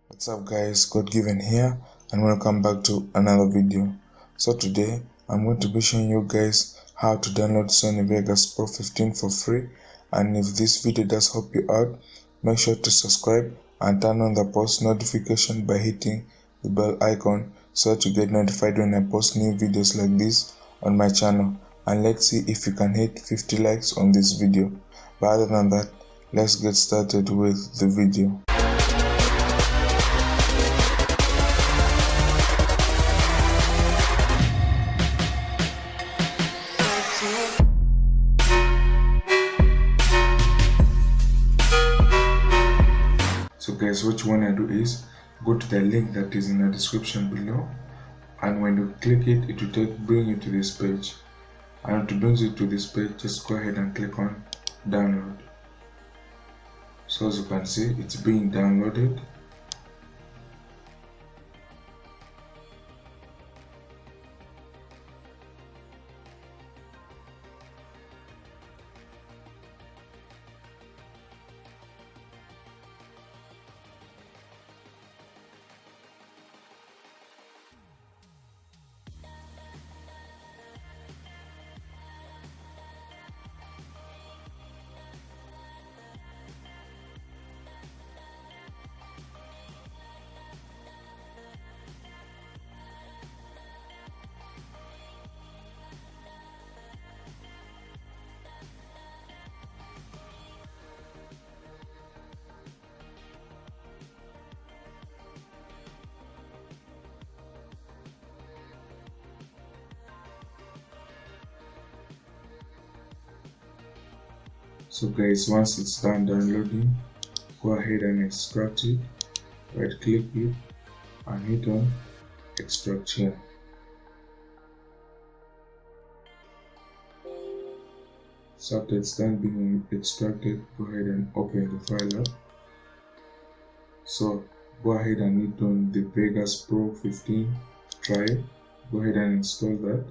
What's up guys, Godgiven here and welcome back to another video. So today I'm going to be showing you guys how to download Sony Vegas Pro 15 for free, and if this video does help you out, make sure to subscribe and turn on the post notification by hitting the bell icon so that you get notified when I post new videos like this on my channel. And let's see if you can hit 50 likes on this video. But other than that, let's get started with the video. So guys, what you want to do is go to the link that is in the description below, and when you click it, it will bring you to this page. And to bring you to this page, just go ahead and click on download. So as you can see, it's being downloaded. So guys, once it's done downloading, go ahead and extract it. Right click it and hit on extract here. So after it's done being extracted, go ahead and open the file up. So go ahead and hit on the Vegas Pro 15 drive. Go ahead and install that.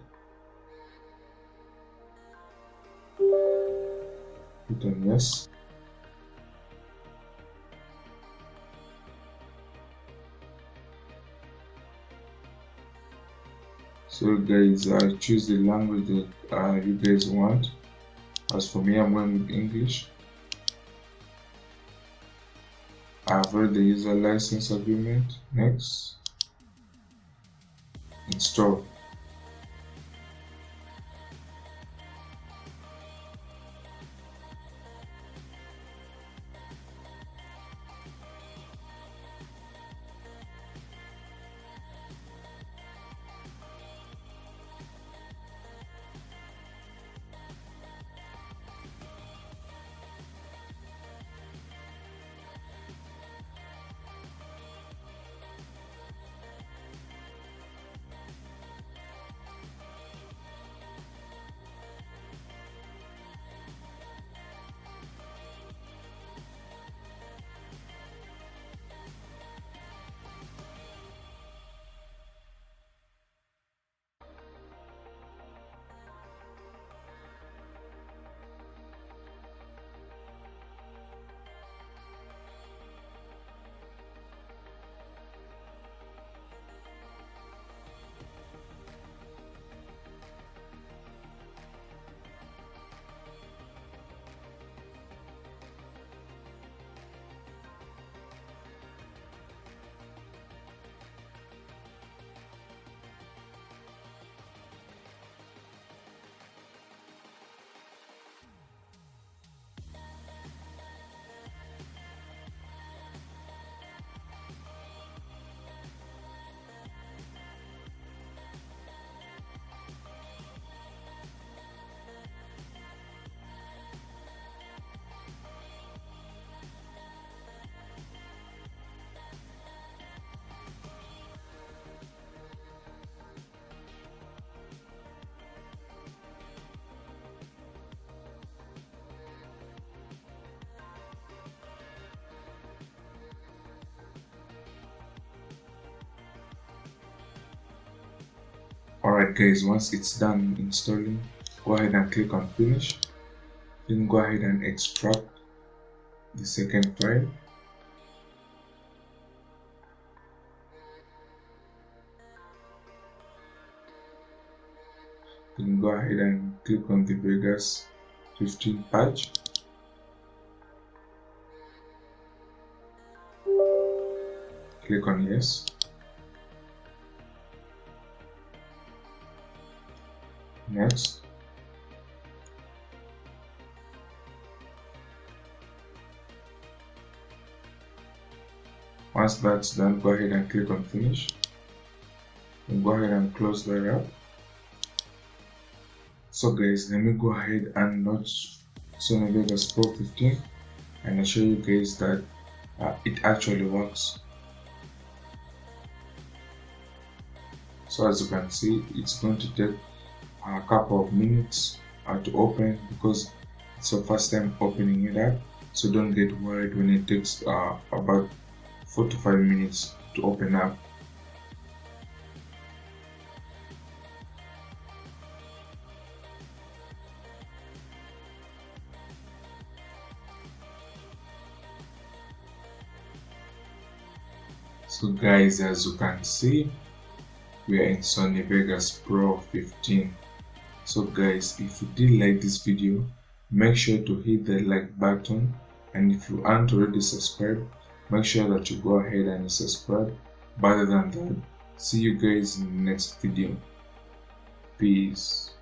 Hit on yes. So guys, choose the language that you guys want. As for me, I'm going with English. I've read the user license agreement. Next. Install. Alright guys, once it's done installing, go ahead and click on finish. Then go ahead and extract the second file. then go ahead and click on the Vegas 15 patch. Click on yes. Next. Once that's done, go ahead and click on finish. And go ahead and close that up. So guys, let me go ahead and launch Sony Vegas Pro 15 and I'll show you guys that it actually works. So as you can see, it's going to take a couple of minutes to open because it's your first time opening it up. So don't get worried when it takes about 4 to 5 minutes to open up. So guys, as you can see, we are in Sony Vegas Pro 15. So guys, if you did like this video, make sure to hit the like button, and if you aren't already subscribed, make sure that you go ahead and subscribe. But other than that, see you guys in the next video. Peace.